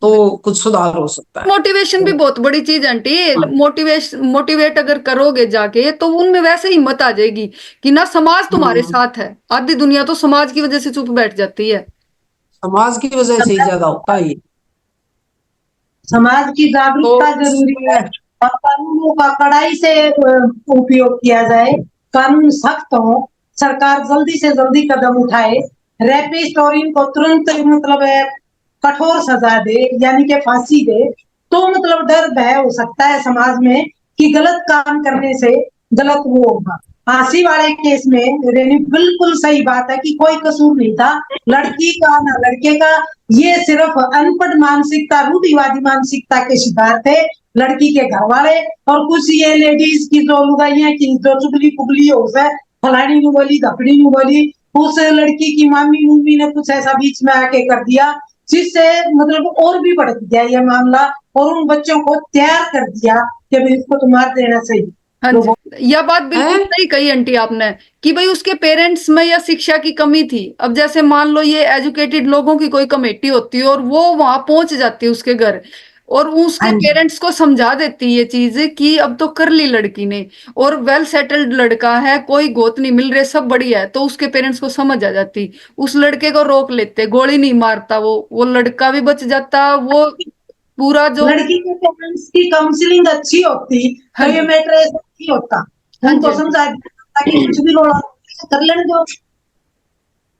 तो कुछ सुधार हो सकता है। मोटिवेशन भी तो बहुत बड़ी चीज है आंटी। हाँ मोटिवेट अगर करोगे जाके, तो उनमें वैसे हिम्मत आ जाएगी कि ना समाज तुम्हारे हाँ, साथ है। आधी दुनिया तो समाज की वजह से चुप बैठ जाती है। समाज की वजह से ही ज्यादा होता है ये। समाज की तो जागरूकता जरूरी है, इसमें और कानूनों का कड़ाई से उपयोग किया जाए, कानून सख्त हो, सरकार जल्दी से जल्दी कदम उठाए, रेपिस्ट और इनको तुरंत मतलब कठोर सजा दे, यानी कि फांसी दे, तो मतलब डर भय हो सकता है समाज में कि गलत काम करने से गलत वो होगा। फांसी वाले केस में रेनी बिल्कुल सही बात है कि कोई कसूर नहीं था लड़की का ना लड़के का, ये सिर्फ अनपढ़ मानसिकता, रूढ़िवादी मानसिकता के शिकार थे लड़की के घर वाले, और कुछ ये लेडीज की जो लुगाइयां की जो चुगली पुगली हो है, फलानी नु बोली धपड़ी नु बोली, उस लड़की की मामी मम्मी ने कुछ ऐसा बीच में आके कर दिया, जिससे मतलब और भी बढ़ गया ये मामला, और उन बच्चों को तैयार कर दिया कि भाई इसको तो मार देना चाहिए। हाँ तो जी, यह बात बिल्कुल है। सही कही आंटी आपने कि भाई उसके पेरेंट्स में या शिक्षा की कमी थी। अब जैसे मान लो ये एजुकेटेड लोगों की कोई कमेटी होती है और वो वहां पहुंच जाती है उसके घर, और उसके हाँ जी। पेरेंट्स को समझा देती ये चीज कि अब तो कर ली लड़की ने, और वेल सेटल्ड लड़का है, कोई गोत नहीं मिल रहे, सब बढ़िया है, तो उसके पेरेंट्स को समझ आ जाती, उस लड़के को रोक लेते, गोली नहीं मारता, वो लड़का भी बच जाता, वो पूरा जो। लड़की के पेरेंट्स की काउंसलिंग अच्छी होती हाँ तो ये जी। मैटर ऐसा नहीं होता। हाँ जी। उनको हाँ जी। समझा दिया कि कुछ भी रोड़ा कर लेने दो।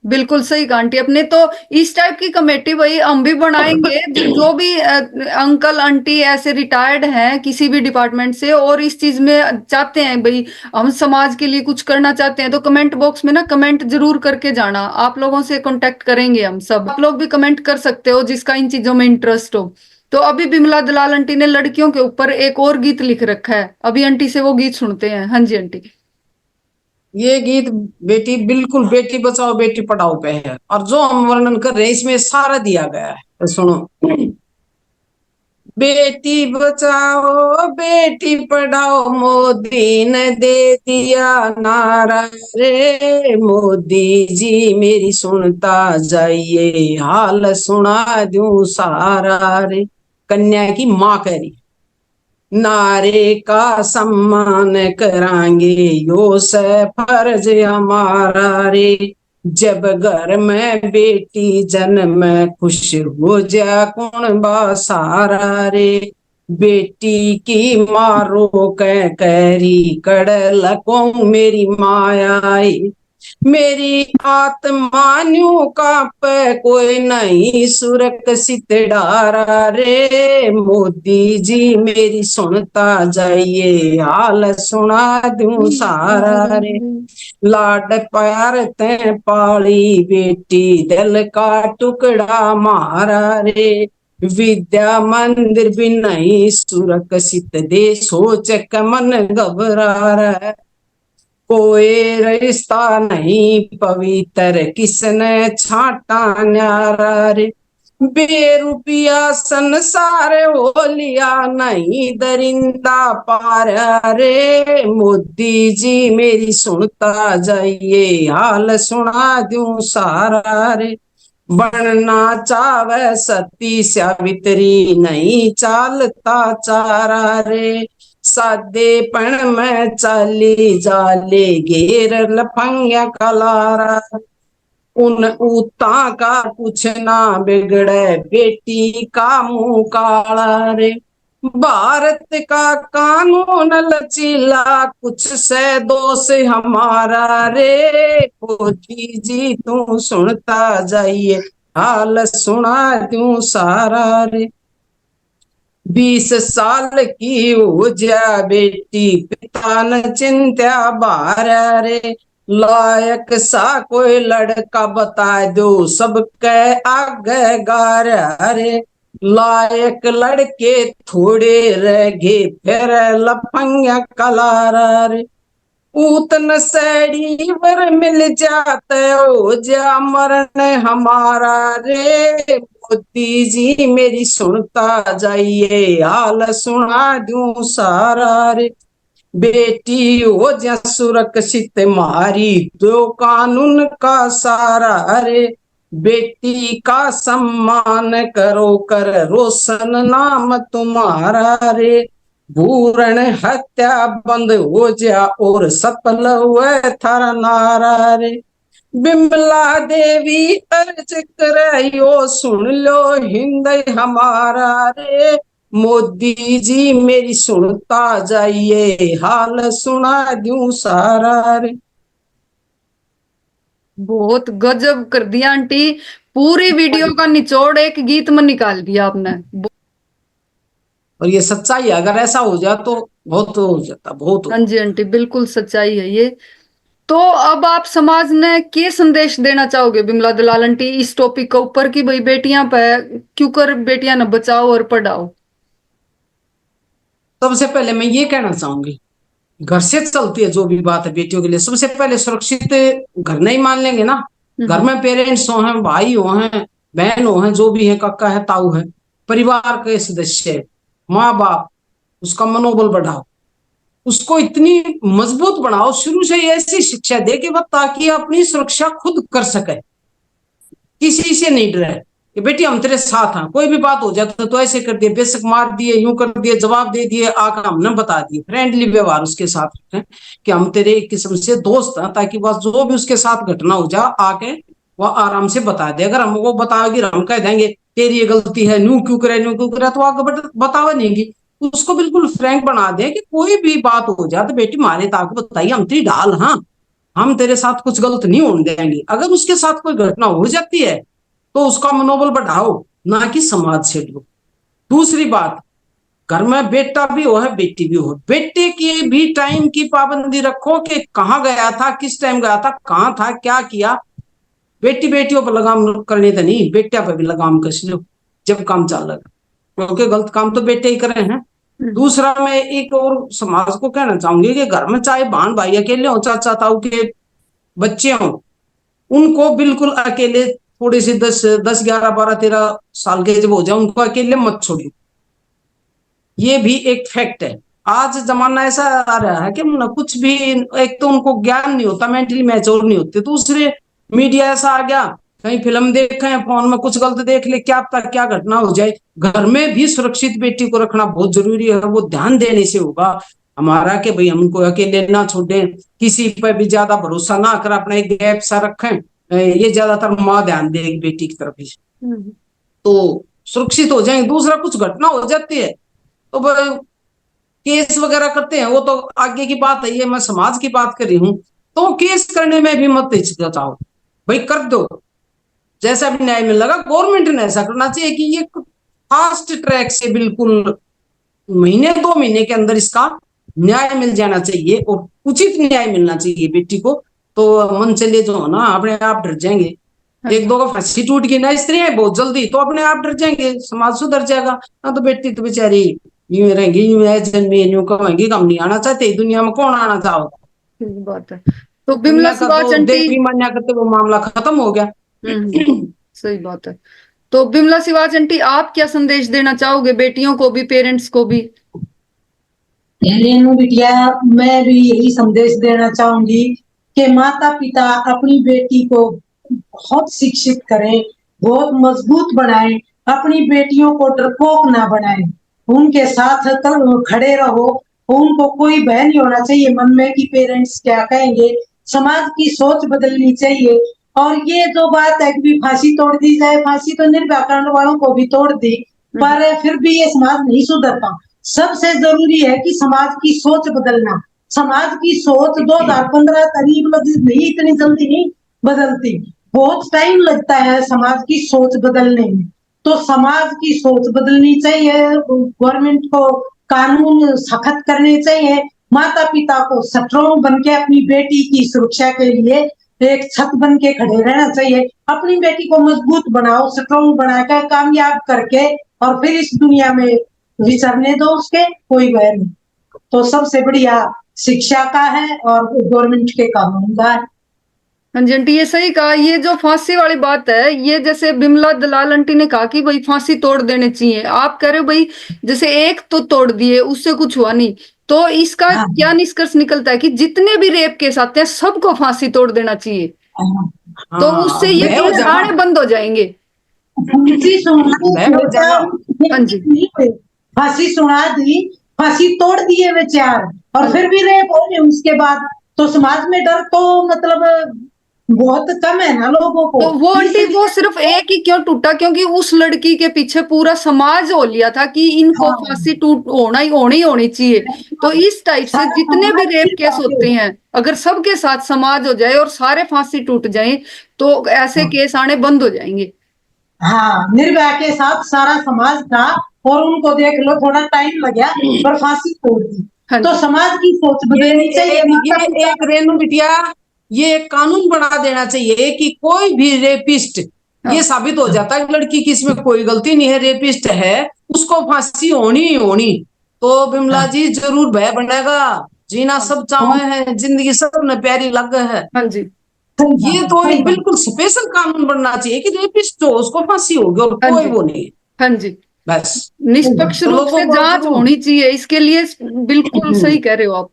बिल्कुल सही कहा आंटी अपने तो। इस टाइप की कमेटी भाई हम भी बनाएंगे, जो भी अंकल आंटी ऐसे रिटायर्ड हैं किसी भी डिपार्टमेंट से और इस चीज में चाहते हैं भाई हम समाज के लिए कुछ करना चाहते हैं, तो कमेंट बॉक्स में ना कमेंट जरूर करके जाना, आप लोगों से कांटेक्ट करेंगे हम सब, आप लोग भी कमेंट कर सकते हो जिसका इन चीजों में इंटरेस्ट हो। तो अभी बिमला दलाल आंटी ने लड़कियों के ऊपर एक और गीत लिख रखा है, अभी आंटी से वो गीत सुनते हैं। हाँ जी आंटी। ये गीत बेटी बिल्कुल बेटी बचाओ बेटी पढ़ाओ पे है, और जो हम वर्णन कर रहे हैं इसमें सारा दिया गया है, तो सुनो। बेटी बचाओ बेटी पढ़ाओ मोदी ने दे दिया नारा रे, मोदी जी मेरी सुनता जाइए हाल सुना दूं सारा रे। कन्या की माँ कह रही, नारे का सम्मान करांगे यो से फर्ज हमारा रे, जब घर में बेटी जन्म खुश हो जा कौन बा सारा रे, बेटी की मारो कह करी कड़ल को मेरी मायाई, मेरी आत्मा न्यू कांप कोई नहीं सुरक्षित डारा रे, मोदी जी मेरी सुनता जाइए हाल सुना दूं सारा रे, लाड प्यार ते पाली बेटी दिल का टुकड़ा मारा रे, विद्या मंदिर भी नहीं सुरक्षित दे सोच के मन घबरा रहा, कोई रिश्ता नहीं पवित्र किसने छाटा न्यारा रे, बेरुपिया संसार हो लिया नहीं दरिंदा पार रे, मोदी जी मेरी सुनता जाइए हाल सुना दूं सारा रे, बनना चावे सती सावित्री नहीं चालता चारा रे, सादेपन में चाली जाले घेर लफंगिया कलारा, उन ऊता का कुछ ना बिगड़े बेटी का मुंह काला रे, भारत का कानून लचीला कुछ से दोष हमारा रे, मोदी जी तू सुनता जाइए हाल सुना दूं सारा रे, 20 साल की हो जा बेटी पिता न चिंता बार रे, लायक सा कोई लड़का बता दो सबके आगे गार रे, लायक लड़के थोड़े रह गए फिर लफंगा कलारा रे, पूतन सैड़ी वर मिल जाते हो जा मरण हमारा रे, मोदी जी मेरी सुनता जाइए हाल सुना दूं सारा रे, बेटी हो जा सुरक्षित मारी तो कानून का सारा रे, बेटी का सम्मान करो कर रोशन नाम तुम्हारा रे, भूरण हत्या बंद हो जा और सफल हुए थारा नारा रे, बिमला देवी अर्ज करयो सुन लो हिंद हमारा रे, मोदी जी मेरी सुनता जाइए हाल सुना दूं सारा रे। बहुत गजब कर दिया आंटी, पूरी वीडियो का निचोड़ एक गीत में निकाल दिया आपने। और ये सच्चाई है, अगर ऐसा हो जाए तो बहुत हो जाता, बहुत हाँ होता। जी आंटी बिल्कुल सच्चाई है ये। तो अब आप समाज ने क्या संदेश देना चाहोगे बिमला दलाल आंटी इस टॉपिक के ऊपर कि भाई बेटियां पे क्यों कर बेटियां न बचाओ और पढ़ाओ। सबसे पहले मैं ये कहना चाहूंगी, घर से चलती है जो भी बात है बेटियों के लिए, सबसे पहले सुरक्षित घर नहीं मान लेंगे ना, घर में पेरेंट्स हो हैं, भाई हो हैं, बहन हो हैं, जो भी है, काका है, ताऊ है, परिवार के सदस्य है, माँ बाप, उसका मनोबल बढ़ाओ, उसको इतनी मजबूत बनाओ, शुरू से ही ऐसी शिक्षा दे कि वह ताकि अपनी सुरक्षा खुद कर सके, किसी से नहीं डरे, कि बेटी हम तेरे साथ हैं, कोई भी बात हो जाता तो ऐसे कर दिए, बेशक मार दिए, यूं कर दिए, जवाब दे दिए, आकर हमने बता दिए। फ्रेंडली व्यवहार उसके साथ रखें कि हम तेरे एक किस्म से दोस्त हैं, ताकि वह जो भी उसके साथ घटना हो जा आके वह आराम से बता दे। अगर हम वो बताएगी, हम कह देंगे तेरी ये गलती है, न्यू क्यों करे, न्यू क्यों करे, तो आगे बतावा नहीं। उसको बिल्कुल फ्रैंक बना दे कि कोई भी बात हो जाए तो बेटी मारे ताक बताइए, हम तेरी ढाल, हाँ हम तेरे साथ कुछ गलत नहीं होने देंगे। अगर उसके साथ कोई घटना हो जाती है तो उसका मनोबल बढ़ाओ, ना कि समाज से लो। दूसरी बात, घर में बेटा भी हो है बेटी भी हो, बेटे की भी टाइम की पाबंदी रखो कि कहाँ गया था, किस टाइम गया था, कहाँ था, क्या किया। बेटी बेटियों पर लगाम करने तो नहीं, बेटिया पर भी लगाम कस लो जब काम चल रहा, क्योंकि गलत काम तो बेटे ही कर रहे हैं। दूसरा, मैं एक और समाज को कहना चाहूंगी कि घर में चाहे बहन भाई अकेले हो, चाचा ताऊ के बच्चे हों, उनको बिल्कुल अकेले, थोड़े से 10, 11, 12, 13 साल के जब हो जाए उनको अकेले मत छोड़िए। ये भी एक फैक्ट है। आज जमाना ऐसा आ रहा है कि ना कुछ भी, एक तो उनको ज्ञान नहीं होता, मेंटली मैच्योर नहीं होते, दूसरे मीडिया ऐसा आ गया, कहीं फिल्म देखें, फोन में कुछ गलत देख ले, क्या पता क्या घटना हो जाए। घर में भी सुरक्षित बेटी को रखना बहुत जरूरी है। वो ध्यान देने से होगा हमारा कि भाई हम उनको अकेले ना छोड़ें, किसी पर भी ज्यादा भरोसा ना कर, अपना एक गैप सा रखें। ये ज्यादातर माँ ध्यान देगी बेटी की तरफ ही, तो सुरक्षित हो जाएंगे। दूसरा, कुछ घटना हो जाती है तो केस वगैरह करते हैं, वो तो आगे की बात है, ये मैं समाज की बात कर रही हूँ। तो केस करने में भी मत हिचकिचाओ, भाई कर दो, जैसा भी न्याय मिल लगा। गवर्नमेंट ने ऐसा करना चाहिए कि ये फास्ट ट्रैक से, बिल्कुल महीने 2 महीने के अंदर इसका न्याय मिल जाना चाहिए, और उचित न्याय मिलना चाहिए बेटी को। तो मन चले जो है ना, अपने आप डर जाएंगे। एक दो का फांसी टूट गई ना स्त्री है बहुत जल्दी, तो अपने आप डर जाएंगे, समाज सुधर जाएगा ना। तो बेटी तो बेचारी यूं रहेंगी, यूं है जन्मी, यूं कहेंगी हम नहीं आना चाहते, दुनिया में कौन आना चाहो। ठीक बात है। तो बिमला दुनिया का सिवाच तो आंटी। देवी मान्या करते वो मामला खत्म हो गया। सही बात है। तो बिमला सिवाच आंटी, आप क्या संदेश देना चाहोगे बेटियों को भी, पेरेंट्स को भी? रेनू बिटिया, मैं भी यही संदेश देना चाहूंगी कि माता पिता अपनी बेटी को बहुत शिक्षित करें, बहुत मजबूत बनाएं, अपनी बेटियों को डरपोक ना बनाएं, उनके साथ खड़े रहो। उनको कोई भय नहीं होना चाहिए मन में कि पेरेंट्स क्या कहेंगे। समाज की सोच बदलनी चाहिए। और ये जो बात है कि फांसी तोड़ दी जाए, फांसी तो निर्भया कांड वालों को भी तोड़ दी, पर फिर भी ये समाज नहीं सुधरता। सबसे जरूरी है कि समाज की सोच बदलना। समाज की सोच 2015 करीब नहीं, इतनी जल्दी नहीं बदलती, बहुत टाइम लगता है समाज की सोच बदलने में। तो समाज की सोच बदलनी चाहिए, गवर्नमेंट को कानून सख्त करने चाहिए, माता पिता को स्ट्रॉन्ग बन के अपनी बेटी की सुरक्षा के लिए एक छत बन के खड़े रहना चाहिए। अपनी बेटी को मजबूत बनाओ, स्ट्रॉन्ग बनाकर कामयाब करके, और फिर इस दुनिया में विचरने दो उसके, कोई भय नहीं। तो सबसे बढ़िया शिक्षा का है और गवर्नमेंट के कानून का है। हाँ जी आंटी, ये सही कहा। ये जो फांसी वाली बात है, ये जैसे बिमला दलाल आंटी ने कहा कि भाई फांसी तोड़ देने चाहिए, आप कह रहे हो भाई जैसे एक तो तोड़ दिए उससे कुछ हुआ नहीं, तो इसका हाँ, क्या निष्कर्ष निकलता है कि जितने भी रेप केस आते हैं सबको फांसी तोड़ देना चाहिए, तो उससे ये भय हो केस जाएगा, आने बंद हो जाएंगे। फांसी सुना भय हो जाएगा। हाँ जी। दी, फांसी सुना दी, फांसी तोड़ दिए वे चार, और फिर भी रेप हो रहे उसके बाद, तो समाज में डर तो मतलब बहुत कम है ना लोगों को। तो वो आंटी, वो इसलिए सिर्फ एक ही क्यों टूटा? क्योंकि उस लड़की के पीछे पूरा समाज हो लिया था कि इनको हाँ, फांसी टूट होनी चाहिए। तो इस टाइप से सारा जितने भी समाज रेप की केस बातें। होते हैं, अगर सबके साथ समाज हो जाए और सारे फांसी टूट जाए, तो ऐसे केस आने बंद हो जाएंगे। हाँ, निर्भया के साथ सारा समाज था, और उनको देख लो थोड़ा टाइम लग गया पर फांसी तोड़ दी। हाँ तो जी। समाज की सोच बदलनी चाहिए, माता ये पिता। एक रेणु बिटिया, ये एक कानून बना देना चाहिए कि कोई भी रेपिस्ट, हाँ ये साबित हो जाता है कि लड़की की इसमें कोई गलती नहीं है, रेपिस्ट है, उसको फांसी होनी ही होनी। तो बिमला हाँ, जी जरूर भय बनेगा। जीना सब चाहे हैं, जिंदगी सबने प्यारी लग है। हाँ जी। सही ये बात, तो सही एक बात। बिल्कुल स्पेशल कानून बनना चाहिए कि रेपिस्ट हो उसको फांसी होगी, और हाँ कोई जी। वो नहीं। हाँ जी। बस, निष्पक्ष तो रूप लोगों से को जांच जरूर। होनी चाहिए इसके लिए। बिल्कुल सही कह रहे हो आप।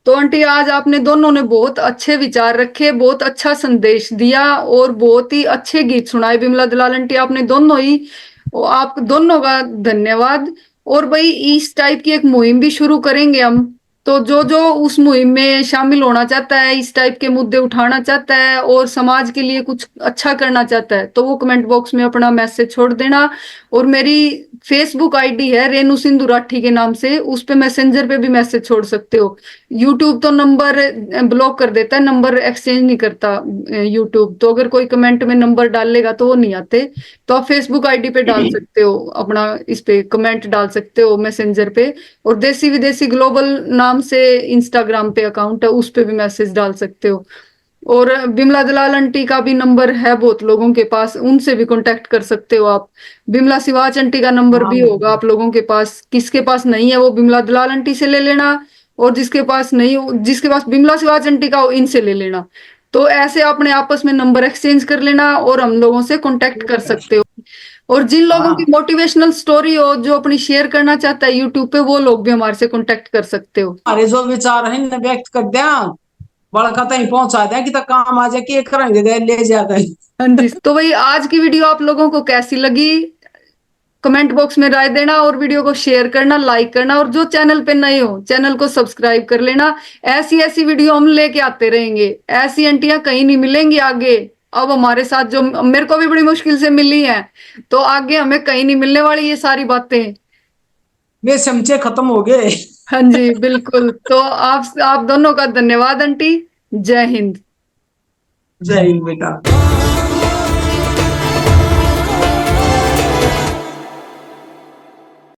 तो आंटी आज आपने दोनों ने बहुत अच्छे विचार रखे, बहुत अच्छा संदेश दिया और बहुत ही अच्छे गीत सुनाए बिमला दलाल आंटी, आपने दोनों ही, आप दोनों का धन्यवाद। और भाई इस टाइप की एक मुहिम भी शुरू करेंगे हम, तो जो जो उस मुहिम में शामिल होना चाहता है, इस टाइप के मुद्दे उठाना चाहता है और समाज के लिए कुछ अच्छा करना चाहता है, तो वो कमेंट बॉक्स में अपना मैसेज छोड़ देना। और मेरी फेसबुक आईडी है रेनू सिंधु राठी के नाम से, उस पे मैसेंजर पे भी मैसेज छोड़ सकते हो। यूट्यूब तो नंबर ब्लॉक कर देता है, नंबर एक्सचेंज नहीं करता यूट्यूब, तो अगर कोई कमेंट में नंबर डालेगा तो वो नहीं आते। तो आप फेसबुक आईडी पे डाल सकते हो अपना, इस पे कमेंट डाल सकते हो मैसेंजर पे। और देसी विदेशी ग्लोबल नाम से इंस्टाग्राम पे अकाउंट है, उस पे भी मैसेज डाल सकते हो। और बिमला दलाल आंटी का भी नंबर है बहुत लोगों के पास, उनसे भी कांटेक्ट कर सकते हो आप। बिमला सिवाच आंटी का नंबर भी होगा आप लोगों के पास, किसके पास नहीं है वो बिमला दलाल आंटी से ले लेना, और जिसके पास नहीं हो, जिसके पास बिमला सिवाच आंटी का हो, इनसे ले लेना। तो ऐसे अपने आपस में नंबर एक्सचेंज कर लेना और हम लोगों से कांटेक्ट कर सकते हो। और जिन लोगों की मोटिवेशनल स्टोरी हो जो अपनी शेयर करना चाहता है यूट्यूब पे, वो लोग भी हमारे से कांटेक्ट कर सकते हो। हमारे जो विचार है ना व्यक्त कर दिया, बड़ा तक पहुंचा दिया कि तक काम आ जाए कि करेंगे ले जाकर। हाँ जी, तो भाई आज की वीडियो आप लोगों को कैसी लगी कमेंट बॉक्स में राय देना, और वीडियो को शेयर करना, लाइक करना, और जो चैनल पे नए हो चैनल को सब्सक्राइब कर लेना। ऐसी ऐसी वीडियो हम लेके आते रहेंगे, ऐसी आंटियां कहीं नहीं मिलेंगी आगे। अब हमारे साथ जो मेरे को भी बड़ी मुश्किल से मिली है, तो आगे हमें कहीं नहीं मिलने वाली ये सारी बातें। वे चमचे खत्म हो गए। हाँ जी बिल्कुल। तो आप दोनों का धन्यवाद आंटी। जय हिंद। जय हिंद बेटा।